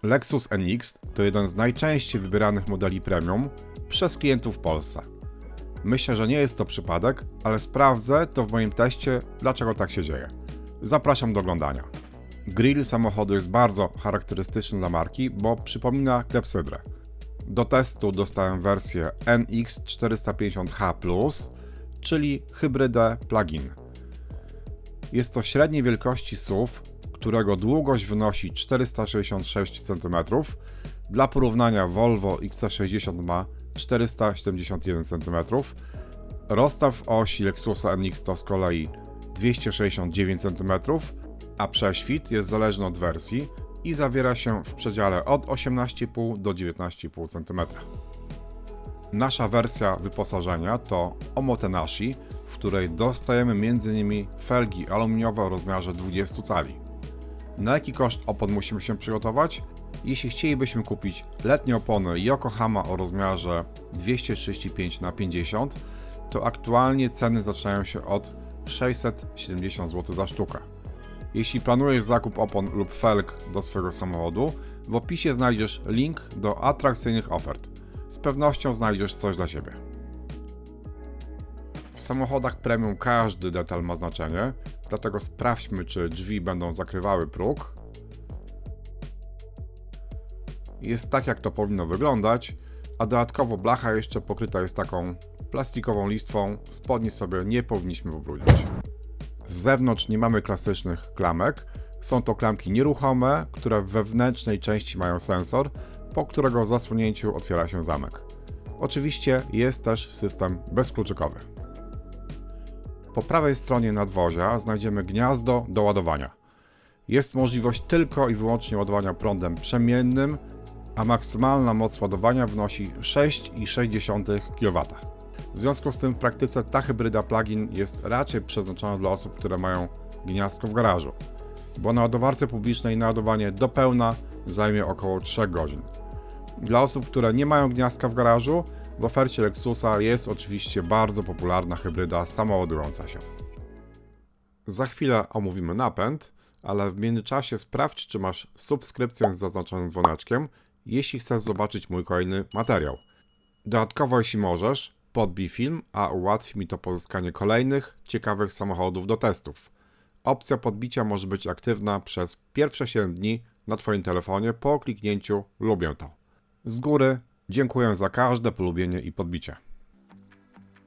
Lexus NX to jeden z najczęściej wybieranych modeli premium przez klientów w Polsce. Myślę, że nie jest to przypadek, ale sprawdzę to w moim teście, dlaczego tak się dzieje. Zapraszam do oglądania. Grill samochodu jest bardzo charakterystyczny dla marki, bo przypomina klepsydrę. Do testu dostałem wersję NX450H+, czyli hybrydę plug-in. Jest to średniej wielkości SUV, którego długość wynosi 466 cm. Dla porównania Volvo XC60 ma 471 cm. Rozstaw osi Lexusa NX to z kolei 269 cm, a prześwit jest zależny od wersji i zawiera się w przedziale od 18,5 do 19,5 cm. Nasza wersja wyposażenia to Omotenashi, w której dostajemy m.in. felgi aluminiowe o rozmiarze 20 cali. Na jaki koszt opon musimy się przygotować? Jeśli chcielibyśmy kupić letnie opony Yokohama o rozmiarze 235×50, to aktualnie ceny zaczynają się od 670 zł za sztukę. Jeśli planujesz zakup opon lub felg do swojego samochodu, w opisie znajdziesz link do atrakcyjnych ofert. Z pewnością znajdziesz coś dla Ciebie. W samochodach premium każdy detal ma znaczenie, dlatego sprawdźmy, czy drzwi będą zakrywały próg. Jest tak, jak to powinno wyglądać, a dodatkowo blacha jeszcze pokryta jest taką plastikową listwą, spodni sobie nie powinniśmy pobrudzić. Z zewnątrz nie mamy klasycznych klamek, są to klamki nieruchome, które w wewnętrznej części mają sensor, po którego zasłonięciu otwiera się zamek. Oczywiście jest też system bezkluczykowy. Po prawej stronie nadwozia znajdziemy gniazdo do ładowania. Jest możliwość tylko i wyłącznie ładowania prądem przemiennym, a maksymalna moc ładowania wynosi 6,6 kW. W związku z tym w praktyce ta hybryda plug-in jest raczej przeznaczona dla osób, które mają gniazdko w garażu, bo na ładowarce publicznej naładowanie do pełna zajmie około 3 godzin. Dla osób, które nie mają gniazdka w garażu, w ofercie Lexusa jest oczywiście bardzo popularna hybryda samoładująca się. Za chwilę omówimy napęd, ale w międzyczasie sprawdź, czy masz subskrypcję z zaznaczonym dzwoneczkiem, jeśli chcesz zobaczyć mój kolejny materiał. Dodatkowo, jeśli możesz, podbij film, a ułatwi mi to pozyskanie kolejnych, ciekawych samochodów do testów. Opcja podbicia może być aktywna przez pierwsze 7 dni na Twoim telefonie po kliknięciu lubię to. Z góry dziękuję za każde polubienie i podbicie.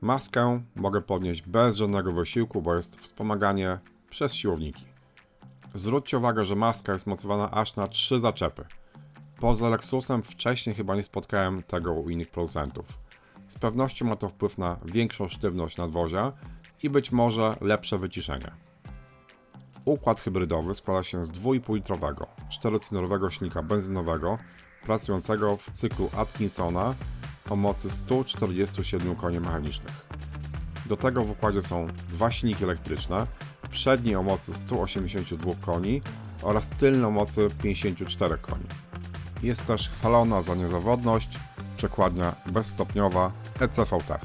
Maskę mogę podnieść bez żadnego wysiłku, bo jest wspomaganie przez siłowniki. Zwróćcie uwagę, że maska jest mocowana aż na 3 zaczepy. Poza Lexusem wcześniej chyba nie spotkałem tego u innych producentów. Z pewnością ma to wpływ na większą sztywność nadwozia i być może lepsze wyciszenie. Układ hybrydowy składa się z 2,5-litrowego, 4-cylindrowego silnika benzynowego pracującego w cyklu Atkinsona o mocy 147 koni mechanicznych. Do tego w układzie są 2 silniki elektryczne, przedni o mocy 182 koni oraz tylny o mocy 54 koni. Jest też chwalona za niezawodność przekładnia bezstopniowa ECVT.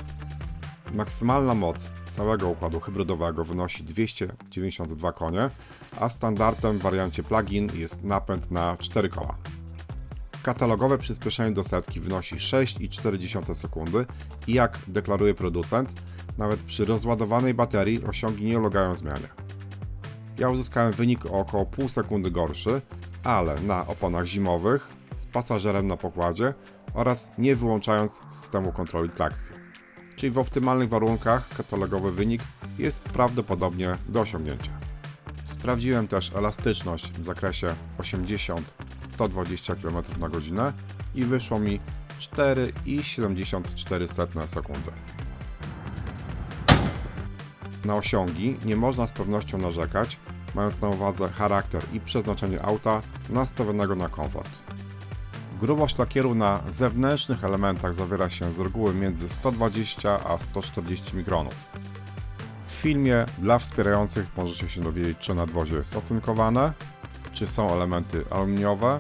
Maksymalna moc całego układu hybrydowego wynosi 292 konie, a standardem w wariancie plug-in jest napęd na 4 koła. Katalogowe przyspieszenie do setki wynosi 6,4 sekundy i jak deklaruje producent, nawet przy rozładowanej baterii osiągi nie ulegają zmianie. Ja uzyskałem wynik o około pół sekundy gorszy, ale na oponach zimowych, z pasażerem na pokładzie oraz nie wyłączając systemu kontroli trakcji. Czyli w optymalnych warunkach katalogowy wynik jest prawdopodobnie do osiągnięcia. Sprawdziłem też elastyczność w zakresie 80-120 km/h i wyszło mi 4,74 sekundy. Na osiągi nie można z pewnością narzekać, mając na uwadze charakter i przeznaczenie auta nastawionego na komfort. Grubość lakieru na zewnętrznych elementach zawiera się z reguły między 120 a 140 mikronów. W filmie dla wspierających możecie się dowiedzieć, czy nadwozie jest ocynkowane, czy są elementy aluminiowe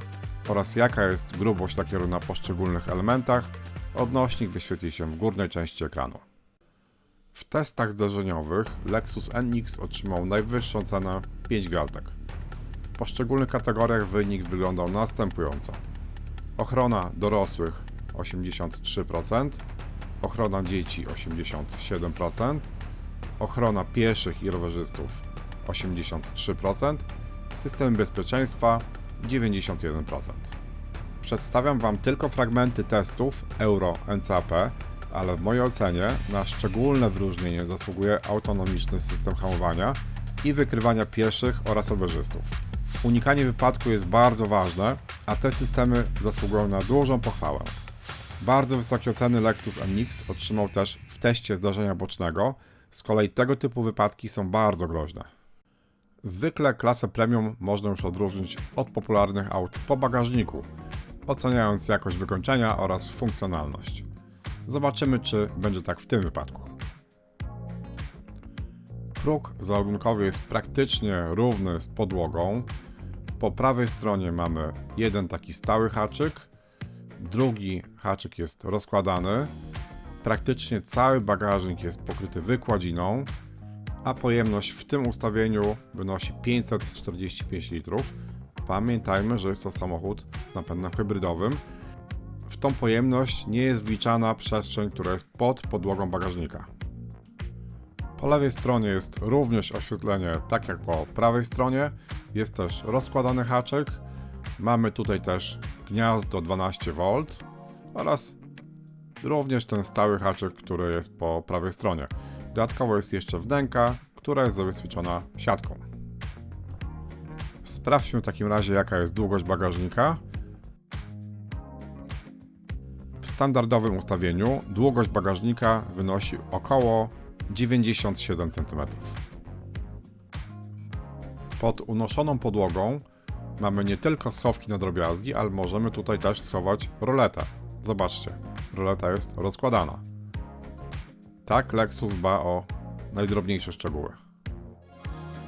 oraz jaka jest grubość lakieru na poszczególnych elementach. Odnośnik wyświetli się w górnej części ekranu. W testach zderzeniowych Lexus NX otrzymał najwyższą cenę 5 gwiazdek. W W poszczególnych kategoriach wynik wyglądał następująco. Ochrona dorosłych 83%, ochrona dzieci 87%, ochrona pieszych i rowerzystów 83%, system bezpieczeństwa 91%. Przedstawiam Wam tylko fragmenty testów Euro NCAP, ale w mojej ocenie na szczególne wyróżnienie zasługuje autonomiczny system hamowania i wykrywania pieszych oraz rowerzystów. Unikanie wypadku jest bardzo ważne, a te systemy zasługują na dużą pochwałę. Bardzo wysokie oceny Lexus NX otrzymał też w teście zdarzenia bocznego, z kolei tego typu wypadki są bardzo groźne. Zwykle klasę premium można już odróżnić od popularnych aut po bagażniku, oceniając jakość wykończenia oraz funkcjonalność. Zobaczymy, czy będzie tak w tym wypadku. Próg załadunkowy jest praktycznie równy z podłogą. Po prawej stronie mamy jeden taki stały haczyk, drugi haczyk jest rozkładany. Praktycznie cały bagażnik jest pokryty wykładziną, a pojemność w tym ustawieniu wynosi 545 litrów. Pamiętajmy, że jest to samochód z napędem hybrydowym. W tą pojemność nie jest wliczana przestrzeń, która jest pod podłogą bagażnika. Po lewej stronie jest również oświetlenie, tak jak po prawej stronie. Jest też rozkładany haczyk. Mamy tutaj też gniazdo 12V oraz również ten stały haczyk, który jest po prawej stronie. Dodatkowo jest jeszcze wnęka, która jest zabezpieczona siatką. Sprawdźmy w takim razie, jaka jest długość bagażnika. W standardowym ustawieniu długość bagażnika wynosi około 97 cm. Pod unoszoną podłogą mamy nie tylko schowki na drobiazgi, ale możemy tutaj też schować roletę. Zobaczcie, roleta jest rozkładana. Tak Lexus dba o najdrobniejsze szczegóły.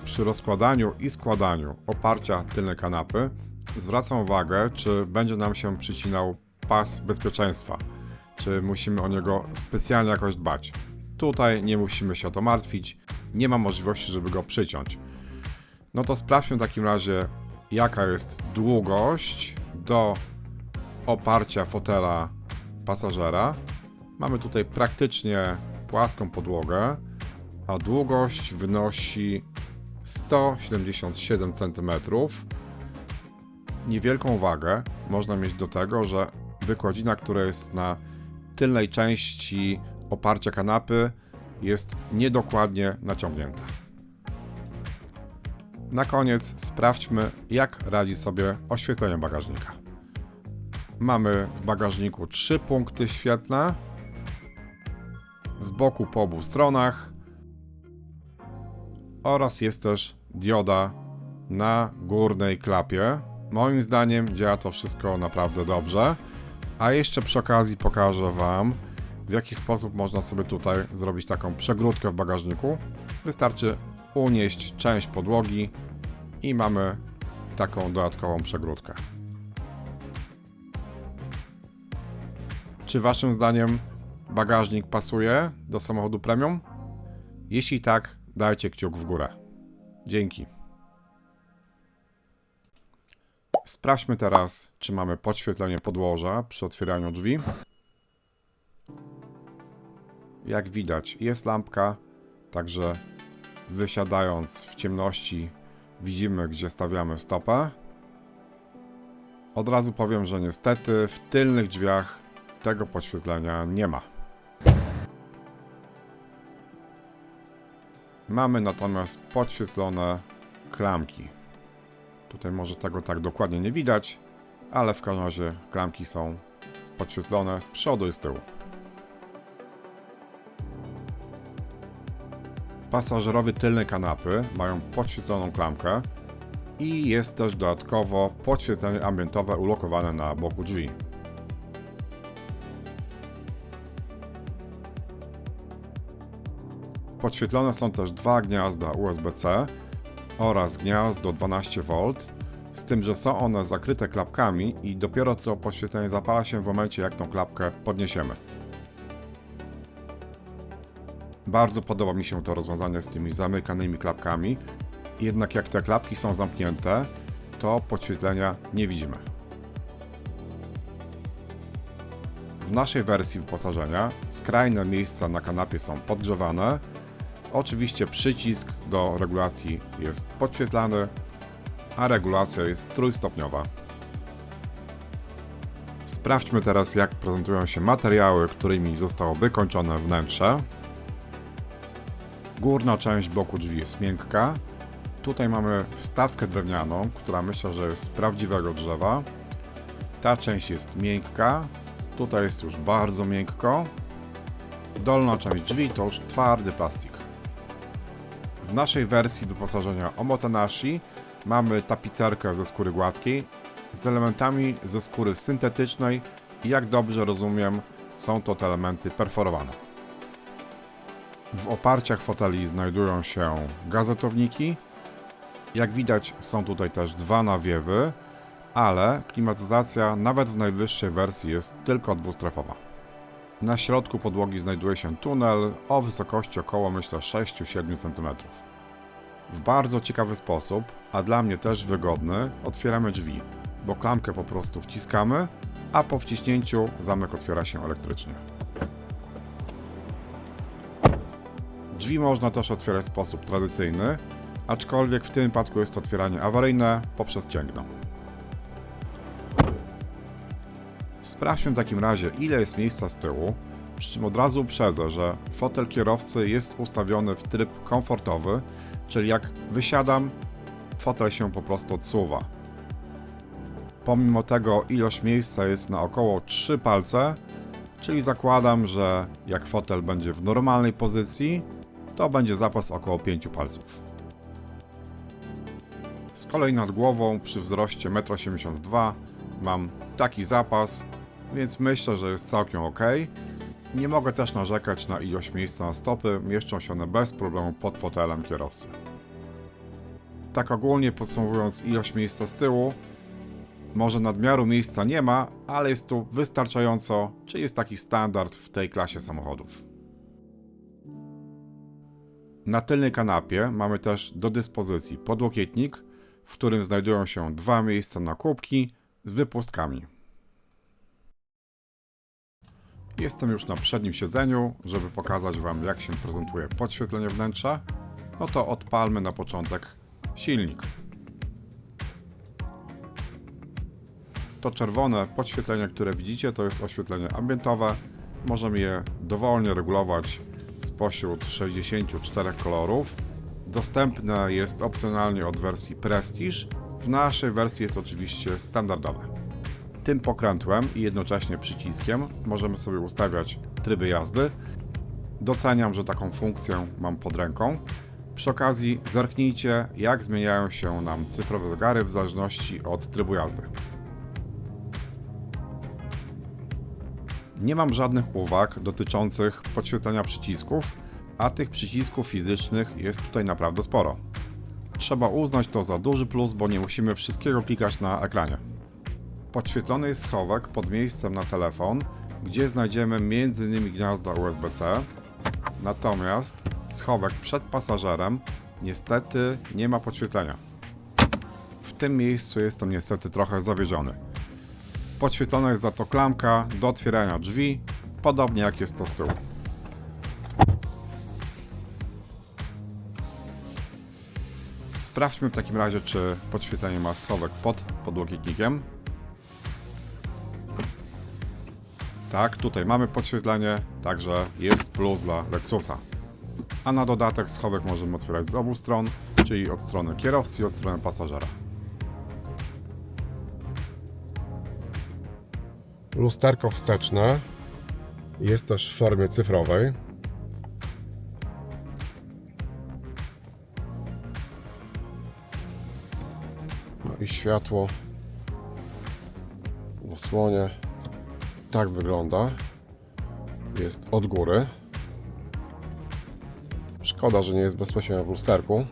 Przy rozkładaniu i składaniu oparcia tylnej kanapy zwracam uwagę, czy będzie nam się przycinał pas bezpieczeństwa, czy musimy o niego specjalnie jakoś dbać. Tutaj nie musimy się o to martwić, nie ma możliwości, żeby go przyciąć. No to sprawdźmy w takim razie, jaka jest długość do oparcia fotela pasażera. Mamy tutaj praktycznie płaską podłogę, a długość wynosi 177 cm. Niewielką wagę można mieć do tego, że wykładzina, która jest na tylnej części oparcia kanapy, jest niedokładnie naciągnięta. Na koniec sprawdźmy, jak radzi sobie oświetlenie bagażnika. Mamy w bagażniku 3 punkty świetlne, z boku po obu stronach oraz jest też dioda na górnej klapie. Moim zdaniem działa to wszystko naprawdę dobrze, a jeszcze przy okazji pokażę Wam, w jaki sposób można sobie tutaj zrobić taką przegródkę w bagażniku. Wystarczy unieść część podłogi i mamy taką dodatkową przegródkę. Czy Waszym zdaniem bagażnik pasuje do samochodu premium? Jeśli tak, dajcie kciuk w górę. Dzięki. Sprawdźmy teraz, czy mamy podświetlenie podłoża przy otwieraniu drzwi. Jak widać, jest lampka, także wysiadając w ciemności widzimy, gdzie stawiamy stopę. Od razu powiem, że niestety w tylnych drzwiach tego podświetlenia nie ma. Mamy natomiast podświetlone klamki. Tutaj może tego tak dokładnie nie widać, ale w każdym razie klamki są podświetlone z przodu i z tyłu. Pasażerowie tylnej kanapy mają podświetloną klamkę i jest też dodatkowo podświetlenie ambientowe ulokowane na boku drzwi. Podświetlone są też 2 gniazda USB-C oraz gniazdo 12V, z tym, że są one zakryte klapkami i dopiero to podświetlenie zapala się w momencie, jak tą klapkę podniesiemy. Bardzo podoba mi się to rozwiązanie z tymi zamykanymi klapkami, jednak jak te klapki są zamknięte, to podświetlenia nie widzimy. W naszej wersji wyposażenia skrajne miejsca na kanapie są podgrzewane. Oczywiście przycisk do regulacji jest podświetlany, a regulacja jest trójstopniowa. Sprawdźmy teraz, jak prezentują się materiały, którymi zostało wykończone wnętrze. Górna część bloku drzwi jest miękka. Tutaj mamy wstawkę drewnianą, która myślę, że jest z prawdziwego drzewa. Ta część jest miękka. Tutaj jest już bardzo miękko. Dolna część drzwi to już twardy plastik. W naszej wersji wyposażenia Omotenashi mamy tapicerkę ze skóry gładkiej z elementami ze skóry syntetycznej i jak dobrze rozumiem, są to te elementy perforowane. W oparciach foteli znajdują się gazetowniki. Jak widać, są tutaj też dwa nawiewy, ale klimatyzacja nawet w najwyższej wersji jest tylko dwustrefowa. Na środku podłogi znajduje się tunel o wysokości około, myślę, 6-7 cm. W bardzo ciekawy sposób, a dla mnie też wygodny, otwieramy drzwi, bo klamkę po prostu wciskamy, a po wciśnięciu zamek otwiera się elektrycznie. Drzwi można też otwierać w sposób tradycyjny, aczkolwiek w tym wypadku jest to otwieranie awaryjne poprzez cięgno. Sprawdźmy w takim razie, ile jest miejsca z tyłu, przy czym od razu uprzedzę, że fotel kierowcy jest ustawiony w tryb komfortowy, czyli jak wysiadam, fotel się po prostu odsuwa. Pomimo tego ilość miejsca jest na około 3 palce, czyli zakładam, że jak fotel będzie w normalnej pozycji, to będzie zapas około 5 palców. Z kolei nad głową przy wzroście 1,82 m mam taki zapas, więc myślę, że jest całkiem ok. Nie mogę też narzekać na ilość miejsca na stopy, mieszczą się one bez problemu pod fotelem kierowcy. Tak ogólnie podsumowując ilość miejsca z tyłu, może nadmiaru miejsca nie ma, ale jest tu wystarczająco, czy jest taki standard w tej klasie samochodów. Na tylnej kanapie mamy też do dyspozycji podłokietnik, w którym znajdują się dwa miejsca na kubki z wypustkami. Jestem już na przednim siedzeniu, żeby pokazać Wam, jak się prezentuje podświetlenie wnętrza. No to odpalmy na początek silnik. To czerwone podświetlenie, które widzicie, to jest oświetlenie ambientowe. Możemy je dowolnie regulować spośród 64 kolorów. Dostępne jest opcjonalnie od wersji Prestige. W naszej wersji jest oczywiście standardowe. Tym pokrętłem i jednocześnie przyciskiem możemy sobie ustawiać tryby jazdy. Doceniam, że taką funkcję mam pod ręką. Przy okazji zerknijcie, jak zmieniają się nam cyfrowe zegary w zależności od trybu jazdy. Nie mam żadnych uwag dotyczących podświetlenia przycisków, a tych przycisków fizycznych jest tutaj naprawdę sporo. Trzeba uznać to za duży plus, bo nie musimy wszystkiego klikać na ekranie. Podświetlony jest schowek pod miejscem na telefon, gdzie znajdziemy m.in. gniazda USB-C, natomiast schowek przed pasażerem niestety nie ma podświetlenia. W tym miejscu jestem niestety trochę zawiedziony. Podświetlona jest za to klamka do otwierania drzwi, podobnie jak jest to z tyłu. Sprawdźmy w takim razie, czy podświetlenie ma schowek pod podłokietnikiem. Tak, tutaj mamy podświetlenie, także jest plus dla Lexusa. A na dodatek schowek możemy otwierać z obu stron, czyli od strony kierowcy i od strony pasażera. Lusterko wsteczne jest też w formie cyfrowej. No i światło w osłonie tak wygląda. Jest od góry. Szkoda, że nie jest bezpośrednio w lusterku,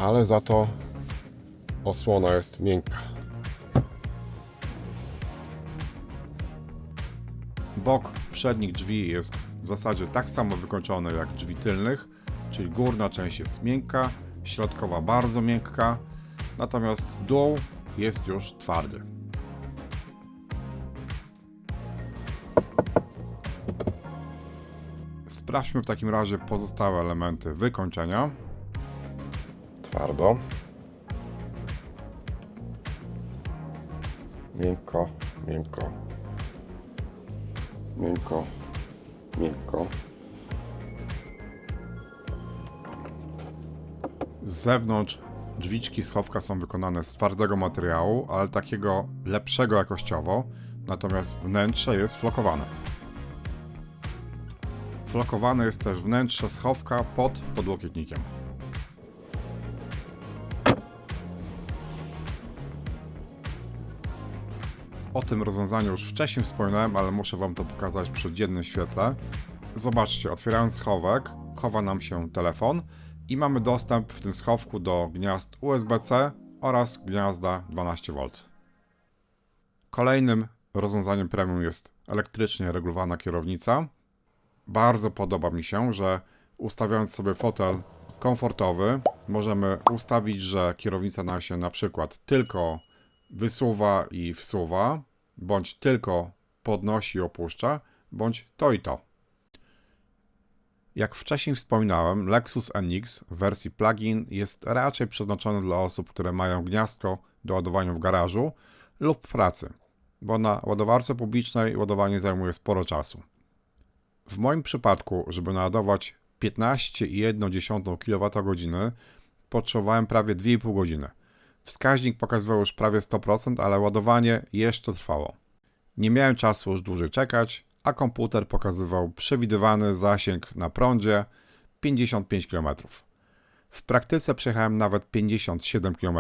ale za to osłona jest miękka. Bok przednich drzwi jest w zasadzie tak samo wykończony jak drzwi tylnych, czyli górna część jest miękka, środkowa bardzo miękka, natomiast dół jest już twardy. Sprawdźmy w takim razie pozostałe elementy wykończenia. Twardo. Miękko, miękko. Miękko, miękko. Z zewnątrz drzwiczki schowka są wykonane z twardego materiału, ale takiego lepszego jakościowo, natomiast wnętrze jest flokowane. Flokowane jest też wnętrze schowka pod podłokietnikiem. O tym rozwiązaniu już wcześniej wspominałem, ale muszę Wam to pokazać przy dziennym świetle. Zobaczcie, otwierając schowek, chowa nam się telefon i mamy dostęp w tym schowku do gniazd USB-C oraz gniazda 12V. Kolejnym rozwiązaniem premium jest elektrycznie regulowana kierownica. Bardzo podoba mi się, że ustawiając sobie fotel komfortowy, możemy ustawić, że kierownica nam się na przykład tylko wysuwa i wsuwa, bądź tylko podnosi i opuszcza, bądź to i to. Jak wcześniej wspominałem, Lexus NX w wersji plug-in jest raczej przeznaczony dla osób, które mają gniazdko do ładowania w garażu lub w pracy, bo na ładowarce publicznej ładowanie zajmuje sporo czasu. W moim przypadku, żeby naładować 15,1 kWh, potrzebowałem prawie 2,5 godziny. Wskaźnik pokazywał już prawie 100%, ale ładowanie jeszcze trwało. Nie miałem czasu już dłużej czekać, a komputer pokazywał przewidywany zasięg na prądzie 55 km. W praktyce przejechałem nawet 57 km.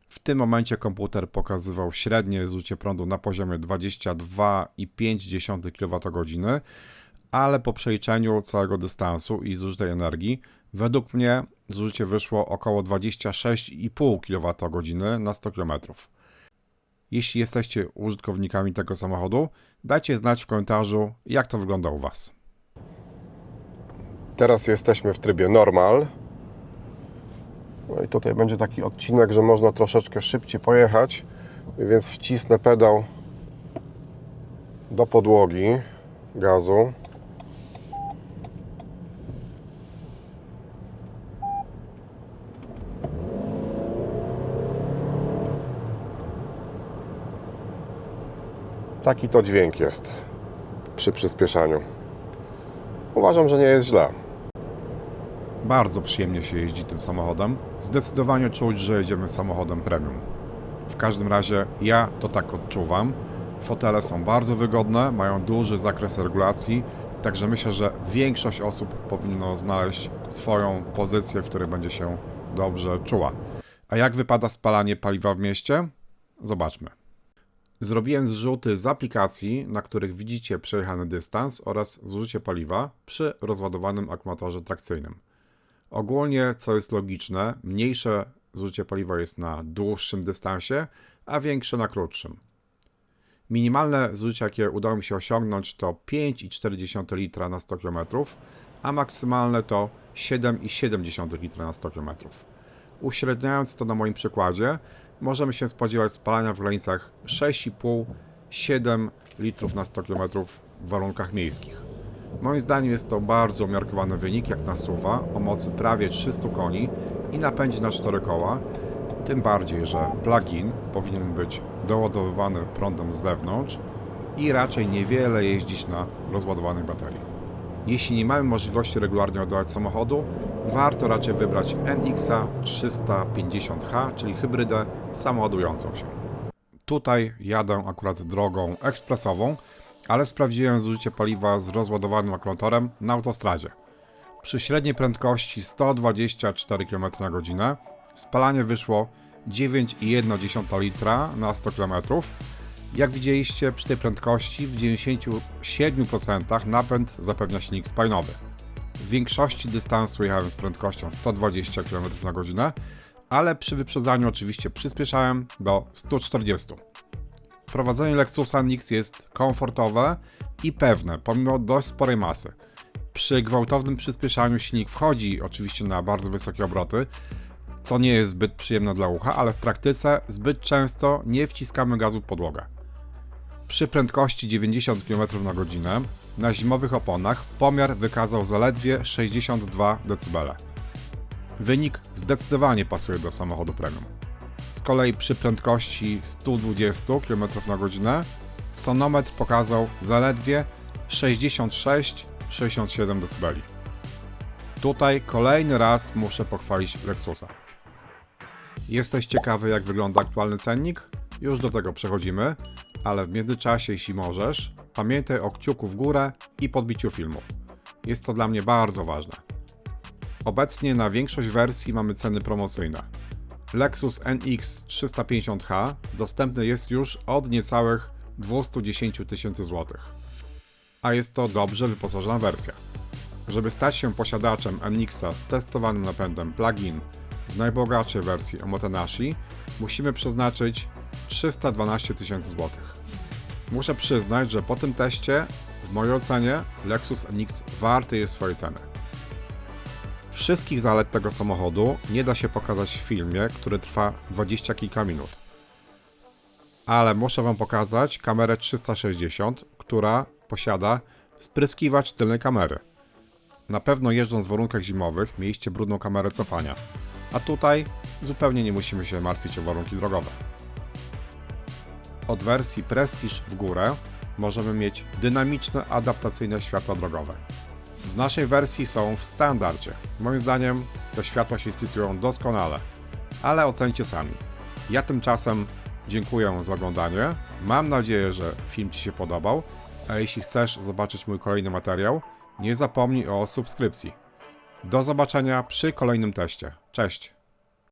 W tym momencie komputer pokazywał średnie zużycie prądu na poziomie 22,5 kWh, ale po przeliczeniu całego dystansu i zużytej energii, według mnie zużycie wyszło około 26,5 kWh na 100 km. Jeśli jesteście użytkownikami tego samochodu, dajcie znać w komentarzu, jak to wygląda u Was. Teraz jesteśmy w trybie normal. No i tutaj będzie taki odcinek, że można troszeczkę szybciej pojechać, więc wcisnę pedał do podłogi gazu. Taki to dźwięk jest przy przyspieszaniu. Uważam, że nie jest źle. Bardzo przyjemnie się jeździ tym samochodem. Zdecydowanie czuć, że jedziemy samochodem premium. W każdym razie ja to tak odczuwam. Fotele są bardzo wygodne, mają duży zakres regulacji, także myślę, że większość osób powinno znaleźć swoją pozycję, w której będzie się dobrze czuła. A jak wypada spalanie paliwa w mieście? Zobaczmy. Zrobiłem zrzuty z aplikacji, na których widzicie przejechany dystans oraz zużycie paliwa przy rozładowanym akumulatorze trakcyjnym. Ogólnie, co jest logiczne, mniejsze zużycie paliwa jest na dłuższym dystansie, a większe na krótszym. Minimalne zużycie, jakie udało mi się osiągnąć, to 5,4 litra na 100 km, a maksymalne to 7,7 litra na 100 km. Uśredniając to na moim przykładzie, możemy się spodziewać spalania w granicach 6,5-7 litrów na 100 km w warunkach miejskich. Moim zdaniem jest to bardzo umiarkowany wynik jak na SUV o mocy prawie 300 koni i napędzie na 4 koła, tym bardziej, że plug-in powinien być doładowywany prądem z zewnątrz i raczej niewiele jeździć na rozładowanej baterii. Jeśli nie mamy możliwości regularnie ładować samochodu, warto raczej wybrać NX-a 350H, czyli hybrydę samoładującą się. Tutaj jadę akurat drogą ekspresową, ale sprawdziłem zużycie paliwa z rozładowanym akumulatorem na autostradzie. Przy średniej prędkości 124 km/h spalanie wyszło 9,1 litra na 100 km. Jak widzieliście, przy tej prędkości w 97% napęd zapewnia silnik spalinowy. W większości dystansu jechałem z prędkością 120 km/h, ale przy wyprzedzaniu oczywiście przyspieszałem do 140. Prowadzenie Lexusa NX jest komfortowe i pewne, pomimo dość sporej masy. Przy gwałtownym przyspieszaniu silnik wchodzi oczywiście na bardzo wysokie obroty, co nie jest zbyt przyjemne dla ucha, ale w praktyce zbyt często nie wciskamy gazu w podłogę. Przy prędkości 90 km na godzinę na zimowych oponach pomiar wykazał zaledwie 62 dB. Wynik zdecydowanie pasuje do samochodu premium. Z kolei przy prędkości 120 km na godzinę sonometr pokazał zaledwie 66-67 dB. Tutaj kolejny raz muszę pochwalić Lexusa. Jesteś ciekawy, jak wygląda aktualny cennik? Już do tego przechodzimy, ale w międzyczasie, jeśli możesz, pamiętaj o kciuku w górę i podbiciu filmu. Jest to dla mnie bardzo ważne. Obecnie na większość wersji mamy ceny promocyjne. Lexus NX 350h dostępny jest już od niecałych 210 000 złotych. A jest to dobrze wyposażona wersja. Żeby stać się posiadaczem NX-a z testowanym napędem plug-in w najbogatszej wersji Omotenashi, musimy przeznaczyć 312 000 złotych. Muszę przyznać, że po tym teście, w mojej ocenie, Lexus NX warty jest swojej ceny. Wszystkich zalet tego samochodu nie da się pokazać w filmie, który trwa 20 kilka minut. Ale muszę Wam pokazać kamerę 360, która posiada spryskiwacz tylnej kamery. Na pewno jeżdżąc w warunkach zimowych mieliście brudną kamerę cofania, a tutaj zupełnie nie musimy się martwić o warunki drogowe. Od wersji Prestige w górę możemy mieć dynamiczne, adaptacyjne światła drogowe. W naszej wersji są w standardzie. Moim zdaniem te światła się spisują doskonale, ale ocencie sami. Ja tymczasem dziękuję za oglądanie. Mam nadzieję, że film Ci się podobał, a jeśli chcesz zobaczyć mój kolejny materiał, nie zapomnij o subskrypcji. Do zobaczenia przy kolejnym teście. Cześć!